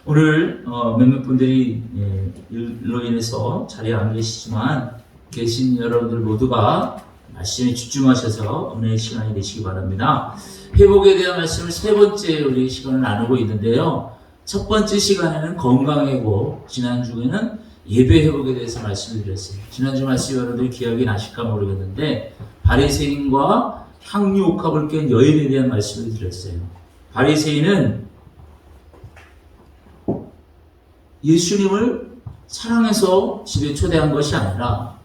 오늘 몇몇 분들이 일로 인해서 자리에 안 계시지만 계신 여러분들 모두가 말씀에 집중하셔서 은혜의 시간이 되시기 바랍니다. 회복에 대한 말씀을 세 번째 우리 시간을 나누고 있는데요. 첫 번째 시간에는 건강회복, 지난주에는 예배 회복에 대해서 말씀을 드렸어요. 지난주 말씀 여러분들이 기억이 나실까 모르겠는데 바리새인과 향유 옥합을 깬 여인에 대한 말씀을 드렸어요. 바리새인은 예수님을 사랑해서 집에 초대한 것이 아니라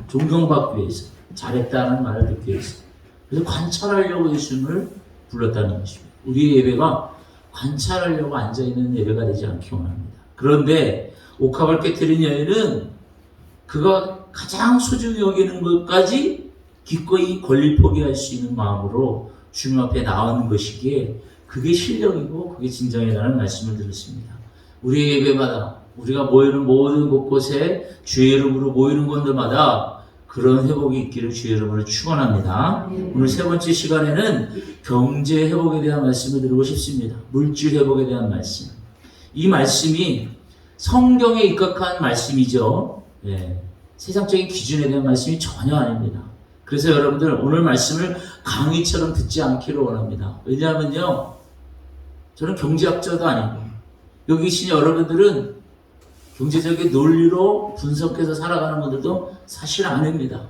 존경받기 위해서, 잘했다는 말을 듣기 위해서, 그래서 관찰하려고 예수님을 불렀다는 것입니다. 우리의 예배가 관찰하려고 앉아있는 예배가 되지 않기 원합니다. 그런데 옥합을 깨뜨린 여인은 그가 가장 소중히 여기는 것까지 기꺼이 권리 포기할 수 있는 마음으로 주님 앞에 나오는 것이기에 그게 실력이고 그게 진정이라는 말씀을 드렸습니다. 우리의 예배마다 우리가 모이는 모든 곳곳에 주의 이름으로 모이는 곳들마다 그런 회복이 있기를 주의 이름으로 축원합니다. 오늘 세 번째 시간에는 경제 회복에 대한 말씀을 드리고 싶습니다. 물질 회복에 대한 말씀. 이 말씀이 성경에 입각한 말씀이죠. 세상적인 기준에 대한 말씀이 전혀 아닙니다. 그래서 여러분들 오늘 말씀을 강의처럼 듣지 않기를 원합니다. 왜냐하면요, 저는 경제학자도 아니고 여기 계신 여러분들은 경제적인 논리로 분석해서 살아가는 분들도 사실 아닙니다.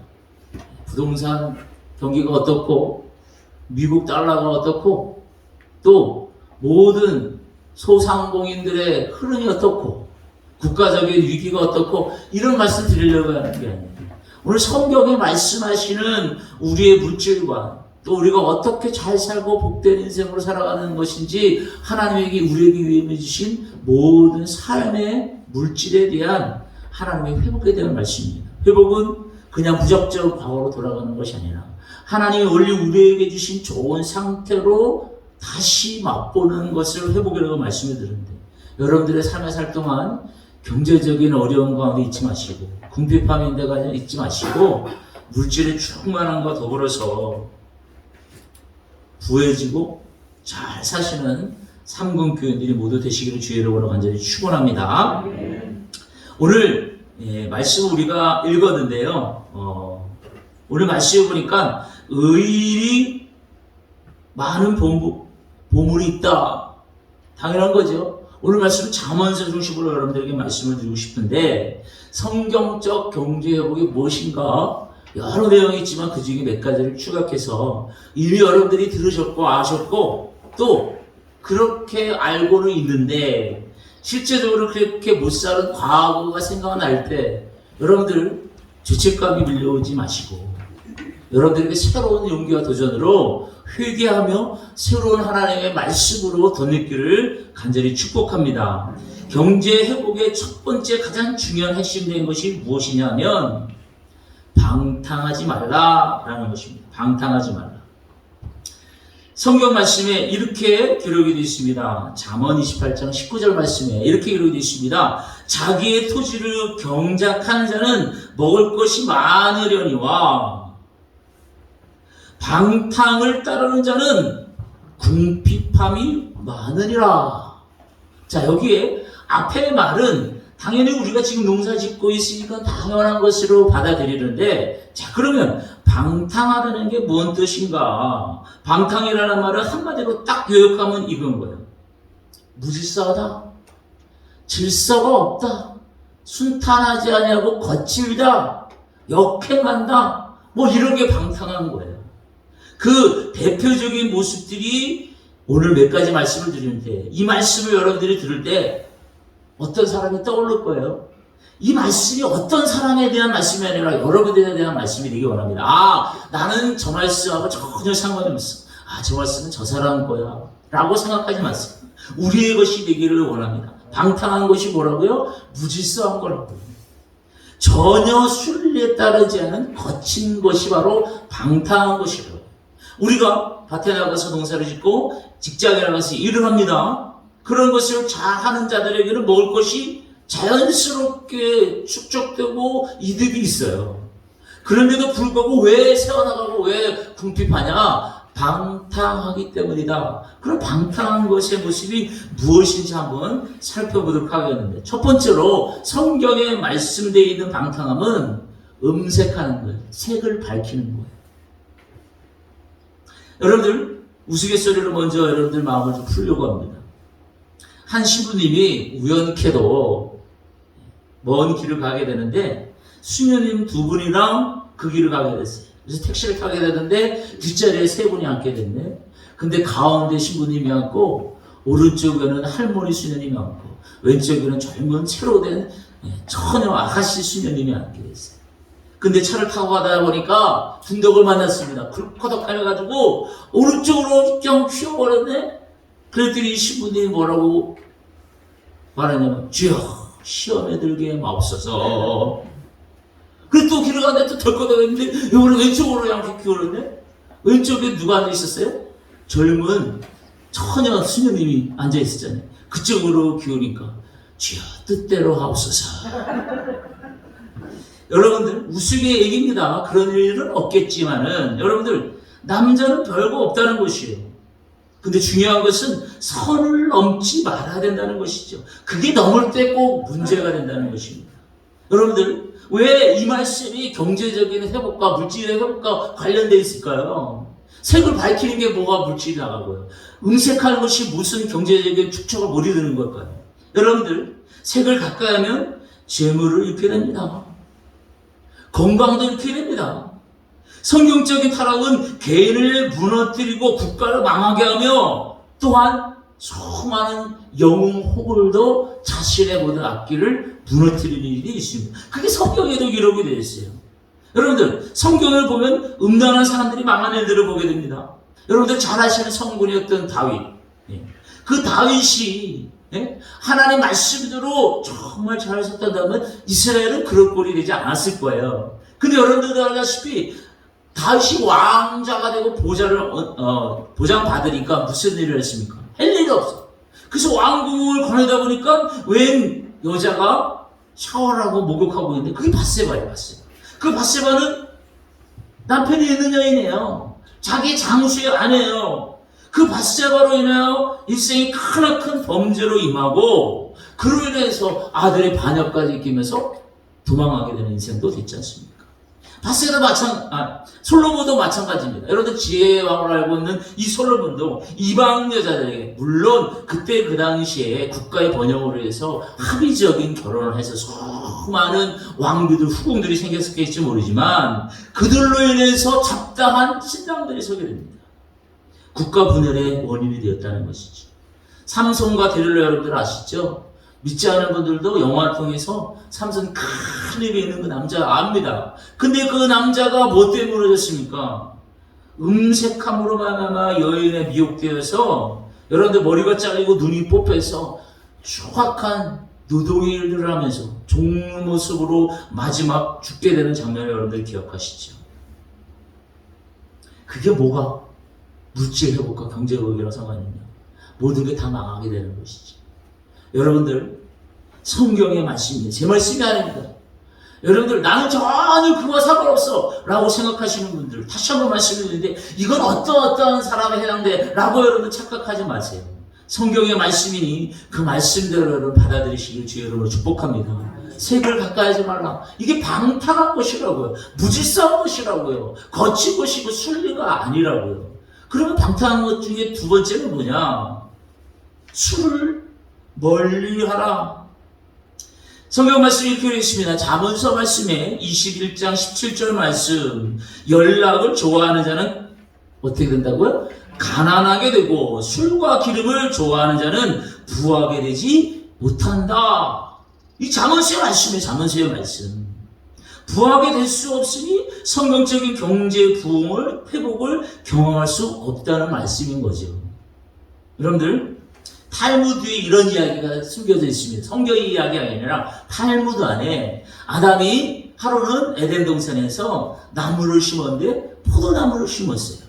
부동산 경기가 어떻고 미국 달러가 어떻고 또 모든 소상공인들의 흐름이 어떻고 국가적인 위기가 어떻고 이런 말씀 드리려고 하는 게 아닙니다. 오늘 성경에 말씀하시는 우리의 물질관, 또 우리가 어떻게 잘 살고 복된 인생으로 살아가는 것인지 하나님에게 우리에게 위임해 주신 모든 삶의 물질에 대한 하나님의 회복에 대한 말씀입니다. 회복은 그냥 무적적 과거로 돌아가는 것이 아니라 하나님이 원래 우리에게 주신 좋은 상태로 다시 맛보는 것을 회복이라고 말씀을 드렸는데, 여러분들의 삶에 살 동안 경제적인 어려움 가운데 있지 마시고 궁핍함인 데가 있지 마시고 물질의 충만함과 더불어서 부해지고 잘 사시는 삼군교인들이 모두 되시기를 주의 이름으로 간절히 축원합니다. 오늘 말씀 우리가 읽었는데요. 오늘 말씀을 보니까 의인이 많은 보물이 있다. 당연한 거죠. 오늘 말씀은 잠언서 중심으로 여러분들에게 말씀을 드리고 싶은데, 성경적 경제회복이 무엇인가 여러 내용이 있지만 그 중에 몇 가지를 추각해서 이미 여러분들이 들으셨고 아셨고 또 그렇게 알고는 있는데 실제적으로 그렇게 못 사는 과거가 생각날 때 여러분들 죄책감이 밀려오지 마시고 여러분들에게 새로운 용기와 도전으로 회개하며 새로운 하나님의 말씀으로 덧입기를 간절히 축복합니다. 경제 회복의 첫 번째 가장 중요한 핵심된 것이 무엇이냐면 방탕하지 말라라는 것입니다. 방탕하지 말라. 성경 말씀에 이렇게 기록이 되어 있습니다. 잠언 28장 19절 말씀에 이렇게 기록이 되어 있습니다. 자기의 토지를 경작하는 자는 먹을 것이 많으려니와 방탕을 따르는 자는 궁핍함이 많으리라. 자, 여기에 앞의 말은 당연히 우리가 지금 농사 짓고 있으니까 당연한 것으로 받아들이는데, 자, 그러면 방탕하다는 게 뭔 뜻인가? 방탕이라는 말을 한마디로 딱 요약하면 이건 거예요. 무질서하다, 질서가 없다, 순탄하지 아니하고 거칠다, 역행한다, 뭐 이런 게 방탕한 거예요. 그 대표적인 모습들이 오늘 몇 가지 말씀을 드리는데, 이 말씀을 여러분들이 들을 때 어떤 사람이 떠오를 거예요. 이 말씀이 어떤 사람에 대한 말씀이 아니라 여러분들에 대한 말씀이 되기 원합니다. 나는 저 말씀하고 전혀 상관이 없어. 저 말씀은 저 사람 거야 라고 생각하지 마세요. 우리의 것이 되기를 원합니다. 방탕한 것이 뭐라고요? 무질서한 거라고요. 전혀 순리에 따르지 않은 거친 것이 바로 방탕한 것이라고요. 우리가 밭에 나가서 농사를 짓고 직장에 나가서 일을 합니다. 그런 것을 잘하는 자들에게는 먹을 것이 자연스럽게 축적되고 이득이 있어요. 그런데도 불구하고 왜 세워나가고 왜 궁핍하냐? 방탕하기 때문이다. 그럼 방탕한 것의 모습이 무엇인지 한번 살펴보도록 하겠는데, 첫 번째로 성경에 말씀되어 있는 방탕함은 음색하는 거예요. 색을 밝히는 거예요. 여러분들 우스갯소리로 먼저 여러분들 마음을 좀 풀려고 합니다. 한 신부님이 우연케도 먼 길을 가게 되는데 수녀님 두 분이랑 그 길을 가게 됐어요. 그래서 택시를 타게 되는데 뒷자리에 세 분이 앉게 됐네. 근데 가운데 신부님이 앉고 오른쪽에는 할머니 수녀님이 앉고 왼쪽에는 젊은 새로 된 처녀 아가씨 수녀님이 앉게 됐어요. 근데 차를 타고 가다 보니까 중덕을 만났습니다. 굴커덕 하여가지고 오른쪽으로 좀 휘어버렸네. 그랬더니 신부님이 뭐라고 말하냐면 주여 시험에 들게 마옵소서. 그래서 또 길을 가는데 또 덜커덕했는데 이번에 왼쪽으로 이렇게 기울었네. 왼쪽에 누가 앉아 있었어요? 젊은 처녀 수녀님이 앉아 있었잖아요. 그쪽으로 기우니까 주여 뜻대로 하옵소서. 여러분들 우스개 얘기입니다. 그런 일은 없겠지만은 여러분들 남자는 별거 없다는 것이에요. 근데 중요한 것은 선을 넘지 말아야 된다는 것이죠. 그게 넘을 때 꼭 문제가 된다는 것입니다. 여러분들 왜 이 말씀이 경제적인 회복과 물질의 회복과 관련되어 있을까요? 색을 밝히는 게 뭐가 물질이 나가고요. 음색하는 것이 무슨 경제적인 축적을 못 이루는 걸까요? 여러분들 색을 가까이 하면 재물을 잃게 됩니다. 건강도 잃게 됩니다. 성경적인 타락은 개인을 무너뜨리고 국가를 망하게 하며 또한 수많은 영웅 호글도 자신의 모든 악기를 무너뜨리는 일이 있습니다. 그게 성경에도 기록이 되어 있어요. 여러분들 성경을 보면 음란한 사람들이 망한 일들을 보게 됩니다. 여러분들 잘 아시는 성군이었던 다윗. 그 다윗이 하나님 말씀대로 정말 잘 살았다면 이스라엘은 그럴 꼴이 되지 않았을 거예요. 근데 여러분들도 알다시피 다윗이 왕자가 되고 보좌를 보장받으니까 무슨 일을 했습니까? 할 일이 없어. 그래서 왕궁을 거느다 보니까 웬 여자가 샤워를 하고 목욕하고 있는데 그게 밧세바예요. 밧세바. 그 밧세바는 남편이 있는 여인이에요. 자기 장수의 아내예요. 그 밧세바로 인하여 일생이 크나큰 범죄로 임하고 그로 인해서 아들의 반역까지 끼면서 도망하게 되는 인생도 됐지 않습니까? 솔로몬도 마찬가지입니다. 여러분들 지혜의 왕을 알고 있는 이 솔로몬도 이방 여자들에게 물론 그때 그 당시에 국가의 번영으로 해서 합의적인 결혼을 해서 수많은 왕비들 후궁들이 생겼을지 모르지만 그들로 인해서 잡다한 신랑들이 서게 됩니다. 국가 분열의 원인이 되었다는 것이죠. 삼손과 데릴라 여러분들 아시죠? 믿지 않은 분들도 영화를 통해서 삼손 큰 입에 있는 그 남자 압니다. 근데 그 남자가 뭐 때문에 무너졌습니까? 음색함으로 말미암아 여인에 미혹되어서 여러분들 머리가 잘리고 눈이 뽑혀서 추악한 노동의 일들을 하면서 종 모습으로 마지막 죽게 되는 장면을 여러분들 기억하시죠? 그게 뭐가 물질 회복과 경제 회복이라고 상관있냐? 모든 게 다 망하게 되는 것이지. 여러분들 성경의 말씀입니다. 제 말씀이 아닙니다. 여러분들 나는 전혀 그와 상관없어 라고 생각하시는 분들 다시 한번 말씀드리는데 이건 어떠한 사람에 해당돼 라고 여러분 착각하지 마세요. 성경의 말씀이니 그 말씀대로 여러분 받아들이시길 주의 이름으로 축복합니다. 색을 가까이 하지 말라. 이게 방탕한 것이라고요. 무질서한 것이라고요. 거친 것이고 순리가 아니라고요. 그러면 방탕한 것 중에 두 번째는 뭐냐? 술을 멀리하라. 성경 말씀이 이렇게 되어 있습니다. 잠언서 말씀에 21장 17절 말씀. 연락을 좋아하는 자는 어떻게 된다고요? 가난하게 되고 술과 기름을 좋아하는 자는 부하게 되지 못한다. 이 잠언서의 말씀이에요. 잠언서의 말씀. 부하게 될 수 없으니 성경적인 경제 부흥을 회복을 경험할 수 없다는 말씀인 거죠. 여러분들 탈무드에 이런 이야기가 숨겨져 있습니다. 성경의 이야기가 아니라 탈무드 안에 아담이 하루는 에덴 동산에서 나무를 심었는데 포도나무를 심었어요.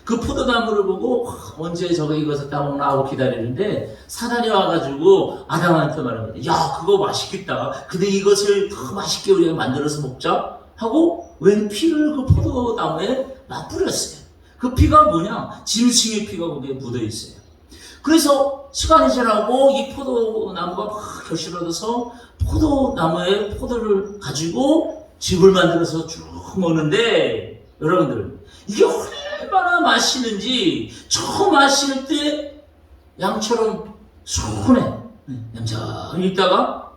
그 포도나무를 보고 언제 저거 익어서 따먹나 하고 기다리는데 사단이 와가지고 아담한테 말합니다. 야 그거 맛있겠다. 근데 이것을 더 맛있게 우리가 만들어서 먹자 하고 웬 피를 그 포도나무에 막 뿌렸어요. 그 피가 뭐냐? 짐승의 피가 거기에 묻어 있어요. 그래서 시간이 지나고 이 포도나무가 막 결실을 얻어서 포도나무에 포도를 가지고 즙을 만들어서 쭉 먹는데, 여러분들 이게 얼마나 맛있는지 처음 마실 때 양처럼 순해. 얌전히 있다가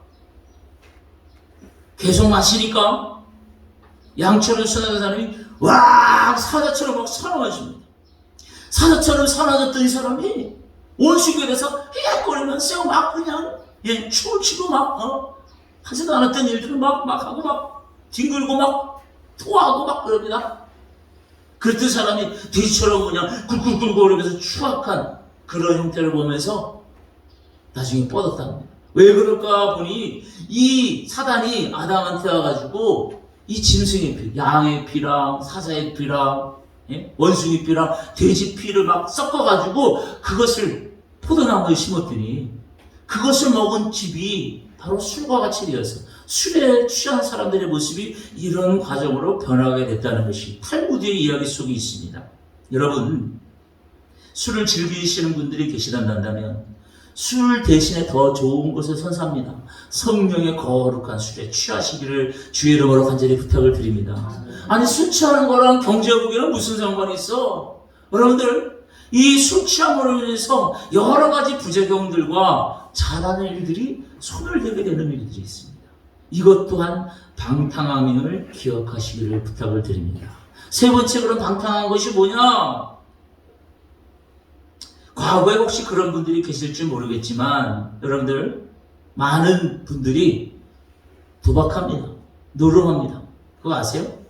계속 마시니까 양처럼 순하던 사람이 와 사자처럼 막 살아나십니다. 사자처럼 살아났던 이 사람이 온수교에서 헤헷거리면서 막 그냥 춤을 추고 막 하지도 않았던 일들을 막 하고 막 뒹굴고 막 토하고 막 그럽니다. 그랬던 사람이 돼지처럼 그냥 굴굴굴 거리면서 추악한 그런 형태를 보면서 나중에 뻗었답니다. 왜 그럴까 보니 이 사단이 아담한테 와가지고 이 짐승의 피, 양의 피랑 사자의 피랑 원숭이 피랑 돼지 피를 막 섞어가지고 그것을 포도나무에 심었더니 그것을 먹은 집이 바로 술과 같이 되어서 술에 취한 사람들의 모습이 이런 과정으로 변하게 됐다는 것이 탈무드의 이야기 속에 있습니다. 여러분, 술을 즐기시는 분들이 계시단다면 술 대신에 더 좋은 것을 선사합니다. 성령의 거룩한 술에 취하시기를 주의 이름으로 간절히 부탁을 드립니다. 아니, 술 취하는 거랑 경제국이랑 무슨 상관이 있어? 여러분들, 이 술 취함으로 인해서 여러 가지 부작용들과 잘하는 일들이 손을 대게 되는 일들이 있습니다. 이것 또한 방탕함을 기억하시기를 부탁을 드립니다. 세 번째 그런 방탕한 것이 뭐냐? 과거에 혹시 그런 분들이 계실지 모르겠지만 여러분들 많은 분들이 도박합니다. 노름합니다. 그거 아세요?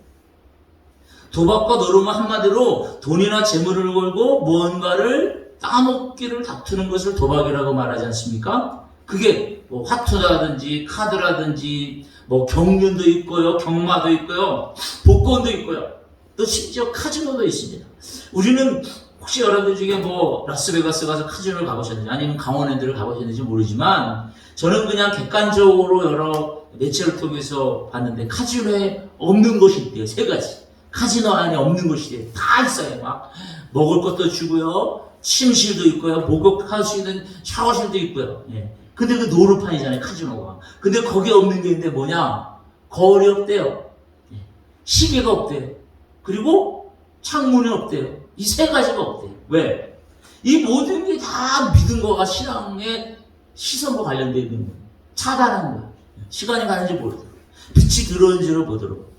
도박과 노름은 한마디로 돈이나 재물을 걸고 무언가를 따먹기를 다투는 것을 도박이라고 말하지 않습니까? 그게 뭐 화투라든지 카드라든지 뭐 경륜도 있고요, 경마도 있고요, 복권도 있고요, 또 심지어 카지노도 있습니다. 우리는 혹시 여러분들 중에 뭐 라스베가스 가서 카지노를 가보셨는지 아니면 강원랜드를 가보셨는지 모르지만 저는 그냥 객관적으로 여러 매체를 통해서 봤는데 카지노에 없는 것이 있대요. 세 가지. 카지노 안에 없는 것이 있대요. 다 있어요. 막 먹을 것도 주고요, 침실도 있고요, 목욕할 수 있는 샤워실도 있고요. 근데 그 노루판이잖아요, 카지노가. 근데 거기에 없는 게 있는데 뭐냐? 거울이 없대요. 시계가 없대요. 그리고 창문이 없대요. 이 세 가지가 없대요. 왜? 이 모든 게 다 믿음과 신앙의 시선과 관련되어 있는 거예요. 차단하는 거예요. 시간이 가는지 모르도록, 빛이 들어오는지를 보도록,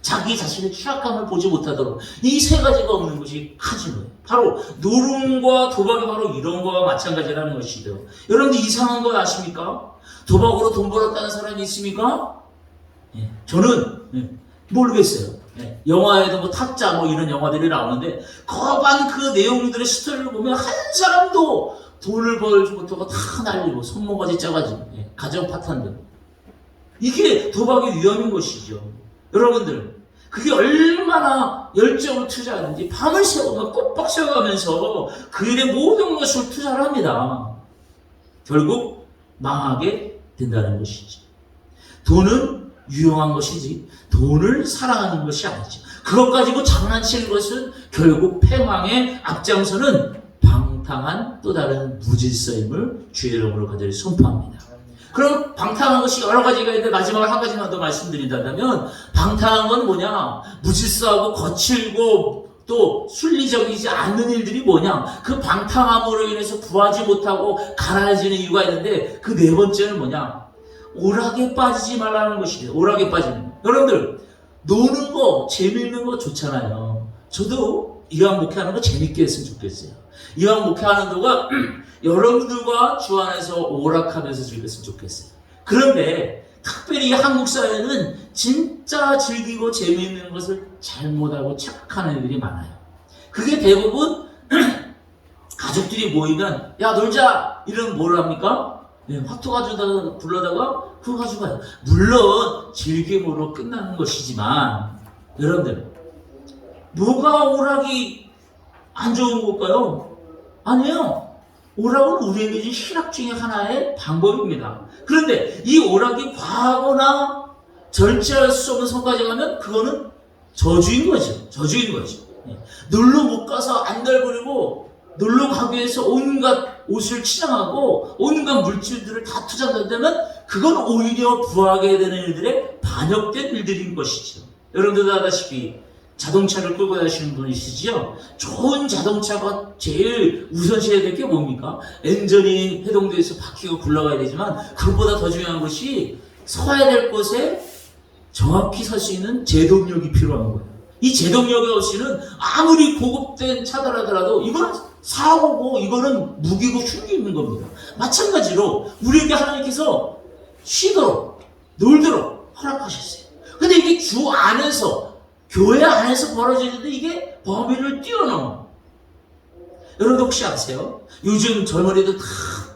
자기 자신의 취약함을 보지 못하도록, 이 세 가지가 없는 것이 카지노예요. 바로 노름과 도박이 바로 이런 거와 마찬가지라는 것이죠. 여러분들 이상한 거 아십니까? 도박으로 돈 벌었다는 사람이 있습니까? 저는 모르겠어요. 영화에도 뭐 타짜 뭐 이런 영화들이 나오는데 거반 그 내용들의 스토리를 보면 한 사람도 돈을 벌지 못하고 다 날리고 손모가지 짜가지고 가정 파탄들. 이게 도박의 위험인 것이죠. 여러분들, 그게 얼마나 열정을 투자하는지 밤을 새우면 꼬박 새워가면서 그 일에 모든 것을 투자를 합니다. 결국 망하게 된다는 것이지. 돈은 유용한 것이지 돈을 사랑하는 것이 아니죠. 그것 가지고 장난치는 것은 결국 패망의 앞장서는 방탕한 또 다른 무질서임을 주의 이름으로 간절히 선포합니다. 그럼 방탕한 것이 여러 가지가 있는데 마지막으로 한 가지만 더 말씀드린다면 방탕한 건 뭐냐? 무질서하고 거칠고 또 순리적이지 않는 일들이 뭐냐? 그 방탕함으로 인해서 구하지 못하고 가라앉는 이유가 있는데 그 네 번째는 뭐냐? 오락에 빠지지 말라는 것이에요. 오락에 빠지는 거. 여러분들, 노는 거, 재미있는 거 좋잖아요. 저도 이왕 목회하는 거 재밌게 했으면 좋겠어요. 이왕 목회하는 동안 여러분들과 주 안에서 오락하면서 즐겼으면 좋겠어요. 그런데 특별히 한국 사회는 진짜 즐기고 재미있는 것을 잘못하고 착각하는 애들이 많아요. 그게 대부분 가족들이 모이면 야 놀자! 이러면 뭘 합니까? 화투 가져다가 불러다가 그거 가져가요. 물론 즐김으로 끝나는 것이지만 여러분들, 뭐가 오락이 안 좋은 걸까요? 아니에요. 오락은 우리에게 준 희락 중에 하나의 방법입니다. 그런데 이 오락이 과거나 절제할 수 없는 성까지 가면 그거는 저주인 거죠. 저주인 거죠. 예. 놀러 못 가서 안달부리고 놀러 가기 위해서 온갖 옷을 치장하고 온갖 물질들을 다 투자한다면 그건 오히려 부하게 되는 일들의 반역된 일들인 것이죠. 여러분들 아다시피 자동차를 끌고 다니시는 분이 있으시죠? 좋은 자동차가 제일 우선시해야 될 게 뭡니까? 엔진이 해동돼서 바퀴가 굴러가야 되지만 그것보다 더 중요한 것이 서야 될 곳에 정확히 설 수 있는 제동력이 필요한 거예요. 이 제동력이 없이는 아무리 고급된 차더라도 이거는 사고고 이거는 무기고 흉기 있는 겁니다. 마찬가지로 우리에게 하나님께서 쉬도록 놀도록 허락하셨어요. 근데 이게 주 안에서 교회 안에서 벌어지는데 이게 범위를 뛰어넘어. 여러분 혹시 아세요? 요즘 젊은이들 다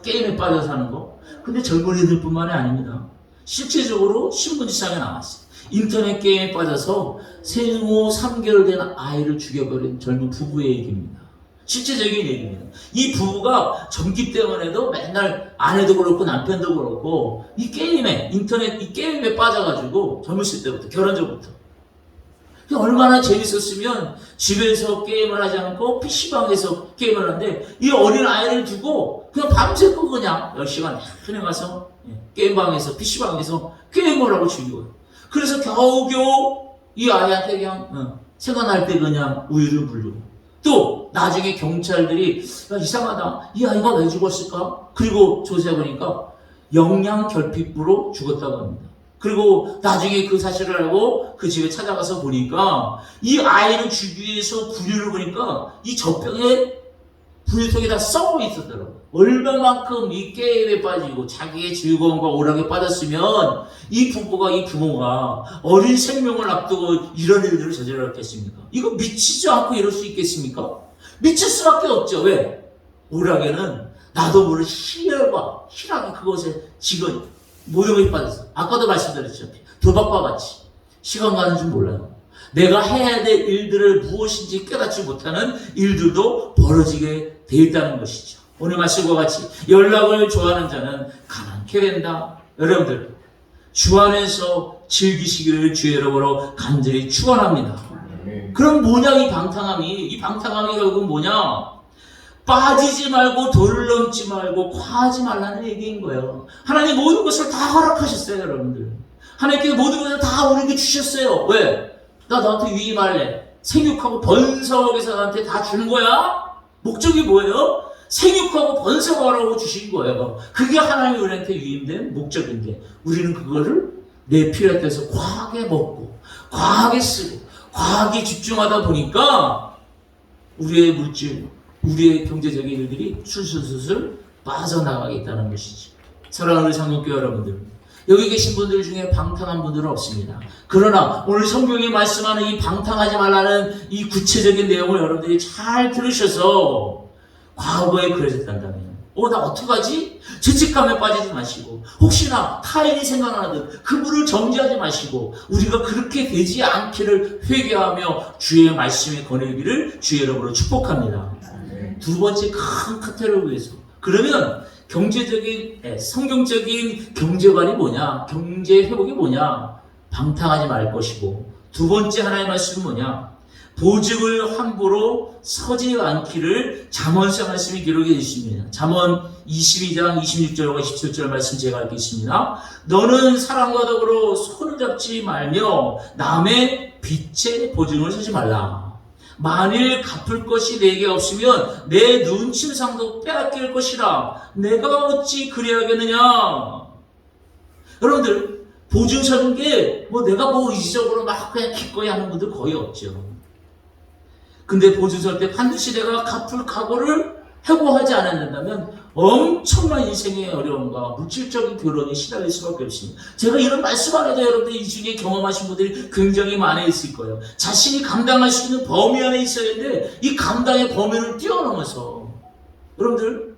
게임에 빠져 사는 거. 근데 젊은이들 뿐만이 아닙니다. 실제적으로 신문지상에 나왔어요. 인터넷 게임에 빠져서 생후 3개월 된 아이를 죽여버린 젊은 부부의 얘기입니다. 실제적인 얘기입니다. 이 부부가 전기 때문에도 맨날 아내도 그렇고 남편도 그렇고 이 게임에 인터넷 이 게임에 빠져가지고 젊었을 때부터 결혼 전부터 얼마나 재밌었으면 집에서 게임을 하지 않고 PC방에서 게임을 하는데 이 어린 아이를 두고 그냥 밤새고 그냥 10시간 그냥 가서 게임방에서 PC방에서 게임을 하고 즐겨요. 그래서 겨우겨우 이 아이한테 그냥 생각날 때 그냥 우유를 부르고 또 나중에 경찰들이 야, 이상하다. 이 아이가 왜 죽었을까? 그리고 조사해보니까 영양결핍으로 죽었다고 합니다. 그리고 나중에 그 사실을 알고 그 집에 찾아가서 보니까 이 아이를 주기 위해서 분유를 보니까 이 젖병에 분유통에 다 썩어 있었더라고요. 얼마만큼 이 게임에 빠지고 자기의 즐거움과 오락에 빠졌으면 이 부부가 이 부모가 어린 생명을 앞두고 이런 일들을 저질렀겠습니까? 이거 미치지 않고 이럴 수 있겠습니까? 미칠 수밖에 없죠. 왜? 오락에는 나도 모르는 희열과 희락이 그것에 지금 모욕에 빠졌어. 아까도 말씀드렸죠. 도박과 같이 시간 가는 줄 몰라요. 내가 해야 될 일들을 무엇인지 깨닫지 못하는 일들도 벌어지게 돼 있다는 것이죠. 오늘 말씀과 같이 연락을 좋아하는 자는 가난케 된다. 여러분들 주 안에서 즐기시기를 주의 이름으로 간절히 축원합니다. 그럼 뭐냐 이 방탕함이 결국은 뭐냐? 빠지지 말고 도를 넘지 말고 과하지 말라는 얘기인 거예요. 하나님 모든 것을 다 허락하셨어요, 여러분들. 하나님께서 모든 것을 다 우리에게 주셨어요. 왜? 나 너한테 위임할래. 생육하고 번성하게서 나한테 다 주는 거야? 목적이 뭐예요? 생육하고 번성하라고 주신 거예요. 그게 하나님이 우리한테 위임된 목적인데 우리는 그거를 내 필요에 따라서 과하게 먹고 과하게 쓰고 과하게 집중하다 보니까 우리의 물질 우리의 경제적인 일들이 술술술술 빠져나가게 있다는 것이지. 사랑하는 우리 성령교회 여러분들, 여기 계신 분들 중에 방탕한 분들은 없습니다. 그러나 오늘 성경이 말씀하는 이 방탕하지 말라는 이 구체적인 내용을 여러분들이 잘 들으셔서 과거에 그러셨단다면 나 어떡하지? 죄책감에 빠지지 마시고 혹시나 타인이 생각나는 듯 그분을 정죄하지 마시고 우리가 그렇게 되지 않기를 회개하며 주의 말씀에 거느리기를 주의 이름으로 축복합니다. 두 번째 큰 카테고리를 위해서. 그러면 경제적인 성경적인 경제관이 뭐냐? 경제 회복이 뭐냐? 방탕하지 말 것이고 두 번째 하나의 말씀은 뭐냐? 보증을 함부로 서지 않기를 잠언서 말씀이 기록해 주십니다. 잠언 22장 26절과 27절 말씀 제가 읽겠습니다. 너는 사람과 더불어 손을 잡지 말며 남의 빚에 보증을 서지 말라. 만일 갚을 것이 내게 없으면 내 눈침상도 빼앗길 것이라. 내가 어찌 그리하겠느냐. 여러분들 보증 서는 게 내가 의지적으로 막 그냥 기꺼이 하는 분들 거의 없죠. 근데 보증 설 때 반드시 내가 갚을 각오를 해고하지 않았다면 엄청난 인생의 어려움과 물질적인 결혼이 시달릴 수밖에 없습니다. 제가 이런 말씀 안 해도 여러분들 이 중에 경험하신 분들이 굉장히 많이 있을 거예요. 자신이 감당할 수 있는 범위 안에 있어야 되는데 이 감당의 범위를 뛰어넘어서 여러분들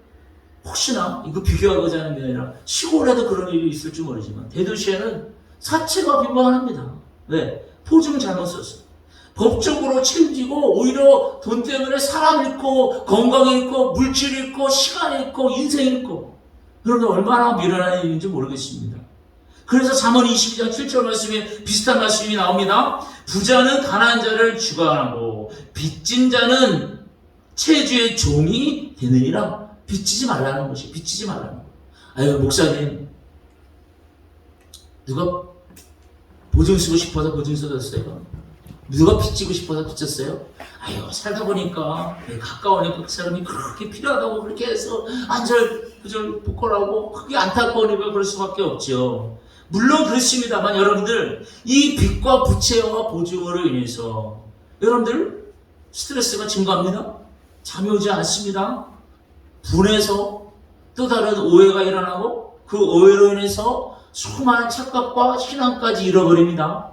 혹시나 이거 비교하고자 하는 게 아니라 시골에도 그런 일이 있을지 모르지만 대도시에는 사채가 빈번합니다. 왜? 보증 잘못 썼어. 법적으로 책임지고 오히려 돈 때문에 사람 잃고 건강 잃고 물질 잃고 시간 잃고 인생 잃고 여러분 얼마나 미련한 일인지 모르겠습니다. 그래서 잠언 22장 7절 말씀에 비슷한 말씀이 나옵니다. 부자는 가난한 자를 주관하고 빚진 자는 체주의 종이 되느니라. 빚지지 말라는 것이, 빚지지 말라는 것. 아유, 목사님, 누가 보증 쓰고 싶어서 보증 써줬어요? 누가 빚지고 싶어서 빚졌어요? 아유, 살다 보니까 가까우니까 그 사람이 그렇게 필요하다고 그렇게 해서 안절부절 복걸하고 그게 안타까우니까 그럴 수밖에 없죠. 물론 그렇습니다만 여러분들, 이 빚과 부채와 보증으로 인해서 여러분들 스트레스가 증가합니다. 잠이 오지 않습니다. 분해서 또 다른 오해가 일어나고 그 오해로 인해서 수많은 착각과 신앙까지 잃어버립니다.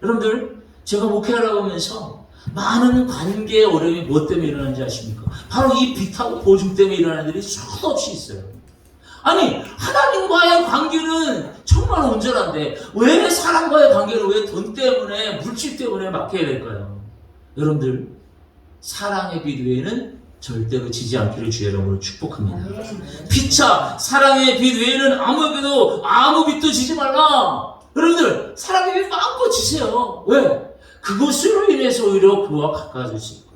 여러분들, 제가 목회하라고 하면서 많은 관계의 어려움이 무엇 때문에 일어나는지 아십니까? 바로 이 빚하고 보증 때문에 일어나는 일이 수도 없이 있어요. 아니, 하나님과의 관계는 정말 온전한데 왜 사람과의 관계를 왜 돈 때문에, 물질 때문에 막혀야 될까요? 여러분들, 사랑의 빚 외에는 절대로 지지 않기를 주의 이름으로 축복합니다. 피차 사랑의 빚 외에는 아무에게도 아무 빚도 지지 말라. 여러분들, 사랑의 빚 마음껏 지세요. 왜? 그것으로 인해서 오히려 그와 가까워질 수 있고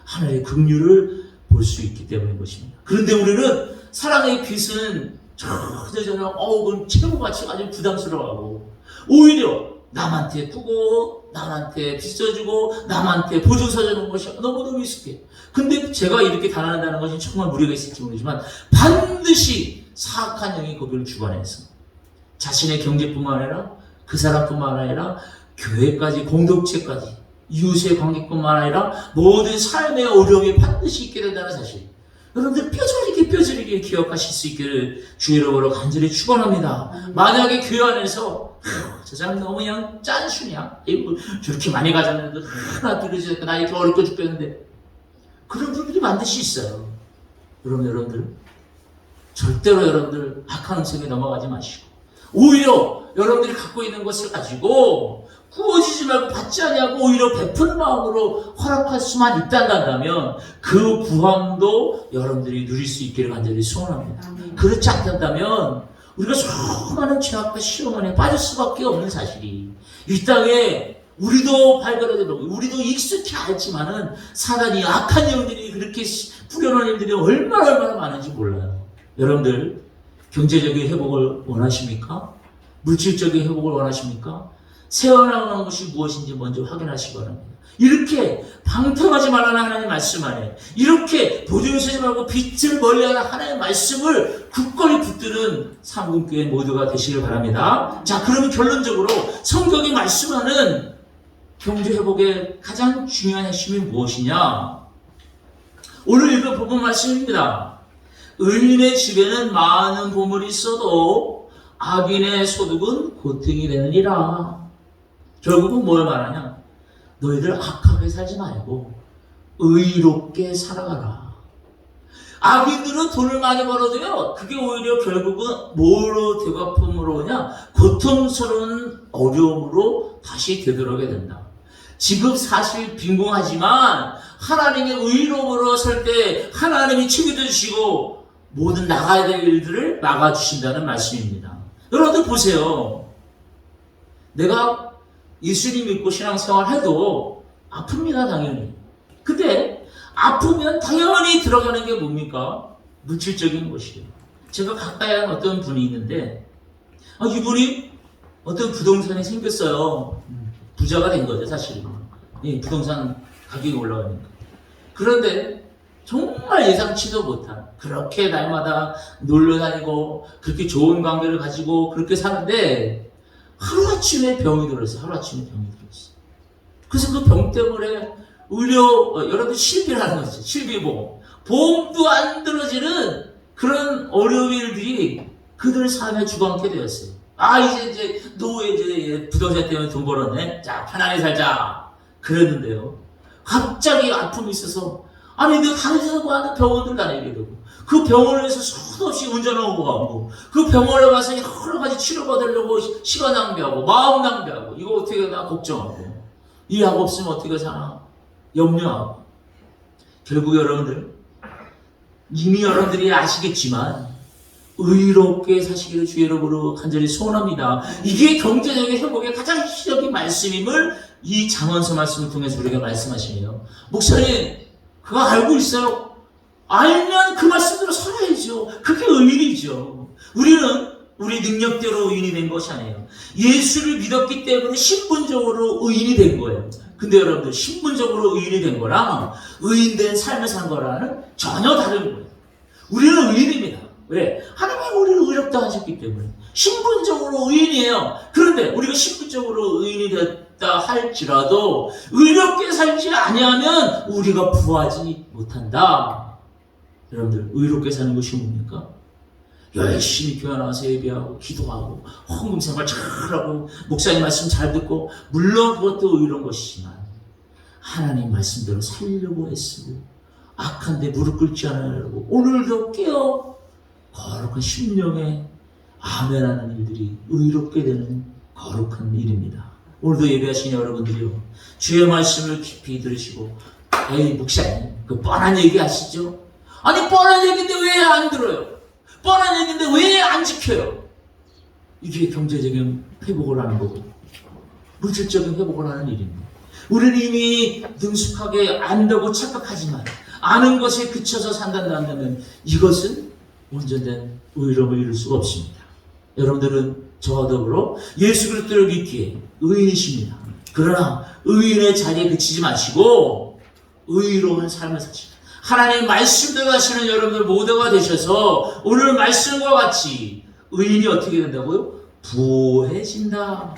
하나님의 긍휼을 볼 수 있기 때문인 것입니다. 그런데 우리는 사랑의 빚은 전혀 그건 채무같이 아주 부담스러워하고 오히려 남한테 꾸고 남한테 빚져주고 남한테 보증 서주는 것이 너무너무 익숙해. 근데 제가 이렇게 단언한다는 것이 정말 무리가 있을지 모르지만 반드시 사악한 영이 거기를 주관해서 자신의 경제뿐만 아니라 그 사람뿐만 아니라 교회까지, 공동체까지, 이웃의 관계뿐만 아니라 모든 삶의 어려움이 반드시 있게 된다는 사실, 여러분들 뼈저리게 기억하실 수 있기를 주의 이름으로 간절히 축원합니다. 만약에 교회 안에서 저 사람 너무 그냥 짠순이야, 저렇게 많이 가졌는데 하나 들으지니까 나 이렇게 어렵게 죽겠는데, 그런 분들이 반드시 있어요. 여러분들 절대로 여러분들 악한 음성에 넘어가지 마시고 오히려 여러분들이 갖고 있는 것을 가지고 구워지지 말고 받지 아니하고 오히려 베푸는 마음으로 허락할 수만 있다면 그 구함도 여러분들이 누릴 수 있기를 간절히 소원합니다. 그렇지 않다면 우리가 수많은 죄악과 시험에 빠질 수밖에 없는 사실이 이 땅에 우리도 발견하게 되고 우리도 익숙히 알지만은 사단이 악한 영들이 그렇게 뿌려놓은 일들이 얼마나 많은지 몰라요. 여러분들, 경제적인 회복을 원하십니까? 물질적인 회복을 원하십니까? 새어나오는 것이 무엇인지 먼저 확인하시기 바랍니다. 이렇게 방탕하지 말라는 하나님의 말씀 안에, 이렇게 보증 서지 말고 빚을 멀리하는 하나님의 말씀을 굳건히 붙드는 삼군교회 모두가 되시길 바랍니다. 자, 그러면 결론적으로 성경이 말씀하는 경제 회복의 가장 중요한 핵심이 무엇이냐? 오늘 읽은 본문 말씀입니다. 의인의 집에는 많은 보물이 있어도 악인의 소득은 고통이 되느니라. 결국은 뭘 말하냐? 너희들 악하게 살지 말고 의롭게 살아가라. 악인들은 돈을 많이 벌어도요, 그게 오히려 결국은 뭐로 되갚음으로 오냐? 고통스러운 어려움으로 다시 되돌아오게 된다. 지금 사실 빈궁하지만 하나님의 의로움으로 설 때 하나님이 책임져 주시고 모든 나가야 될 일들을 막아주신다는 말씀입니다. 여러분들 보세요. 내가 예수님 믿고 신앙생활 해도 아픕니다, 당연히. 근데 아프면 당연히 들어가는 게 뭡니까? 물질적인 것이에요. 제가 가까이 한 어떤 분이 있는데 이분이 어떤 부동산이 생겼어요. 부자가 된 거죠, 사실은. 예, 부동산 가격이 올라가니까. 그런데 정말 예상치도 못한, 그렇게 날마다 놀러 다니고 그렇게 좋은 관계를 가지고 그렇게 사는데 하루아침에 병이 들었어요. 그래서 그 병 때문에 여러분들 실비를 하는 거죠. 실비보험. 보험도 안 들어지는 그런 어려운 일들이 그들 삶에 주관하게 되었어요. 이제 노후에 이제 부동산 때문에 돈 벌었네. 자, 편하게 살자. 그랬는데요. 갑자기 아픔이 있어서, 내가 다른 데서 하는 병원들 다니게 되고, 그 병원에서 수도 없이 운전하고 가고, 그 병원에 가서 여러 가지 치료받으려고 시간 낭비하고, 마음 낭비하고, 이거 어떻게 하나 걱정하고, 이 약 없으면 어떻게 사나 염려하고. 결국 여러분들, 이미 여러분들이 아시겠지만, 의롭게 사시기를 주의 이름으로 간절히 소원합니다. 이게 경제적인 회복의 가장 핵심적인 말씀임을 이 잠언서 말씀을 통해서 우리에게 말씀하시네요. 목사님, 그거 알고 있어요? 알면 그 말씀대로 살아야죠. 그게 의인이죠. 우리는 우리 능력대로 의인이 된 것이 아니에요. 예수를 믿었기 때문에 신분적으로 의인이 된 거예요. 근데 여러분들, 신분적으로 의인이 된 거랑 의인된 삶을 산 거랑은 전혀 다른 거예요. 우리는 의인입니다. 왜? 하나님이 우리를 의롭다 하셨기 때문에. 신분적으로 의인이에요. 그런데 우리가 신분적으로 의인이 됐다 할지라도 의롭게 살지 아니하면 우리가 부하지 못한다. 여러분들, 의롭게 사는 것이 뭡니까? 열심히 교회 나와서 예배하고 기도하고 헌금 생활 잘하고 목사님 말씀 잘 듣고, 물론 그것도 의로운 것이지만 하나님 말씀대로 살려고 애쓰고 악한데 무릎 꿇지 않으려고 오늘도 깨어 거룩한 심령에 아멘하는 일들이 의롭게 되는 거룩한 일입니다. 오늘도 예배하신 여러분들이요, 주의 말씀을 깊이 들으시고, 에이 목사님 그 뻔한 얘기 아시죠? 아니 뻔한 얘기인데 왜 안 들어요? 뻔한 얘기인데 왜 안 지켜요? 이게 경제적인 회복을 하는 거고 물질적인 회복을 하는 일입니다. 우리는 이미 능숙하게 안다고 착각하지만 아는 것에 그쳐서 산다고 한다면 이것은 온전된 의로움을 이룰 수가 없습니다. 여러분들은 저와 더불어 예수 그리스도를 믿기에 의인이십니다. 그러나 의인의 자리에 그치지 마시고 의로운 삶을 사시라. 하나님 말씀대로 하시는 여러분들 모두가 되셔서 오늘 말씀과 같이 의인이 어떻게 된다고요? 부해진다.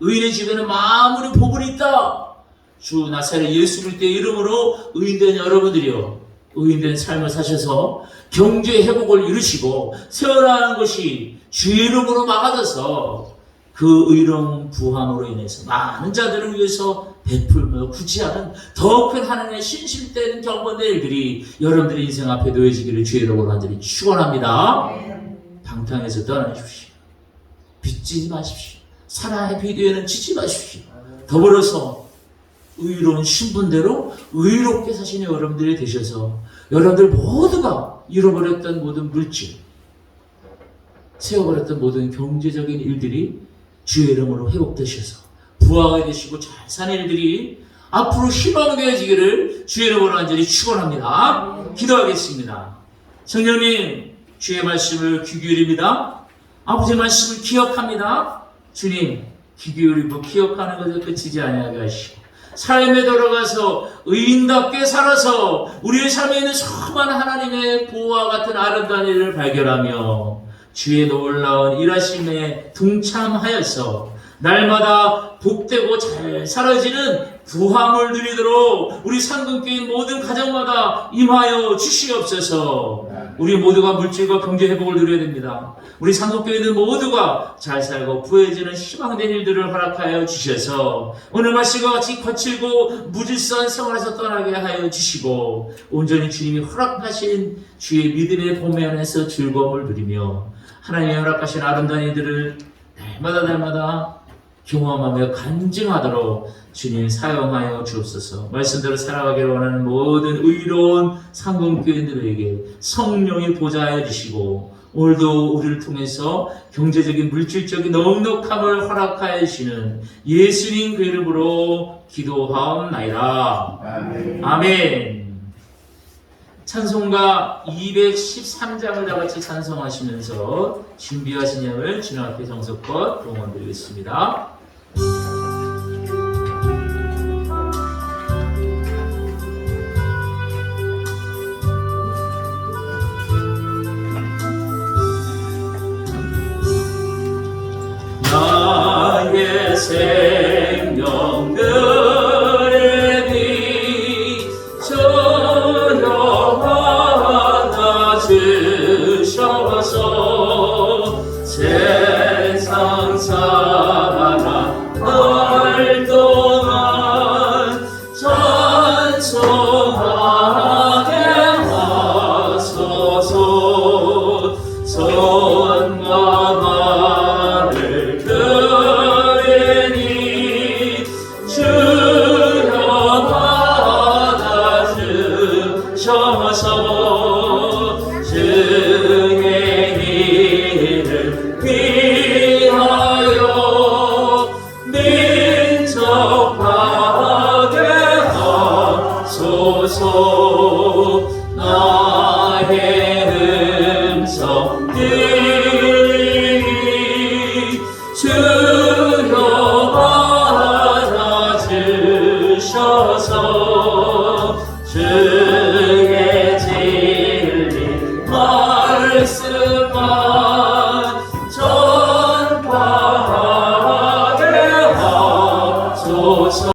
의인의 집에는 만물의 복이 있다. 주 나사렛 예수 그리스도의 이름으로 의인된 여러분들이요, 의인된 삶을 사셔서 경제 회복을 이루시고 세워나가는 것이 주의 이름으로 막아져서 그 의로운 부함으로 인해서 많은 자들을 위해서 베풀며 구제하는 더 큰 하나님의 신실된 경건의 일들이 여러분들의 인생 앞에 놓여지기를 주의 이름으로 간절히 축원합니다. 방탕에서 떠나십시오. 빚지지 마십시오. 사랑의 비디오에는 지지 마십시오. 더불어서 의로운 신분대로 의롭게 사시는 여러분들이 되셔서 여러분들 모두가 잃어버렸던 모든 물질, 세워버렸던 모든 경제적인 일들이 주의 이름으로 회복되셔서 부하가 되시고 잘 사는 일들이 앞으로 희망되어지기를 주의 이름으로 간절히 축원합니다. 기도하겠습니다. 성령님, 주의 말씀을 귀 기울입니다. 아버지의 말씀을 기억합니다. 주님, 귀 기울이고 기억하는 것에 그치지 아니하게 하시고 삶에 돌아가서 의인답게 살아서 우리의 삶에 있는 수많은 하나님의 보호와 같은 아름다운 일을 발견하며 주의 놀라운 일하심에 동참하여서 날마다 복되고 잘 사라지는 부함을 누리도록 우리 상금교인 모든 가정마다 임하여 주시옵소서. 우리 모두가 물질과 경제 회복을 누려야 됩니다. 우리 상금교인들 모두가 잘 살고 부해지는 희망된 일들을 허락하여 주셔서 오늘 말씀과 같이 거칠고 무질서한 생활에서 떠나게 하여 주시고 온전히 주님이 허락하신 주의 믿음의 봄에 안에서 즐거움을 누리며 하나님이 허락하신 아름다운 일들을 날마다 경험하며 간증하도록 주님 사용하여 주옵소서. 말씀대로 살아가기를 원하는 모든 의로운 상금교인들에게 성령이 보좌하여 주시고 오늘도 우리를 통해서 경제적인 물질적인 넉넉함을 허락하여 주시는 예수님 그 이름으로 기도하옵나이다. 아멘. 찬송가 213장을 다같이 찬송하시면서 준비하신 양을 주님 앞에 정성껏 동원드리겠습니다. 나의 생명들의 비 전혀 하나 주셔서 세상 살아 날 동안 찬송하게 하소서. 선과 말을 들으니 주셔서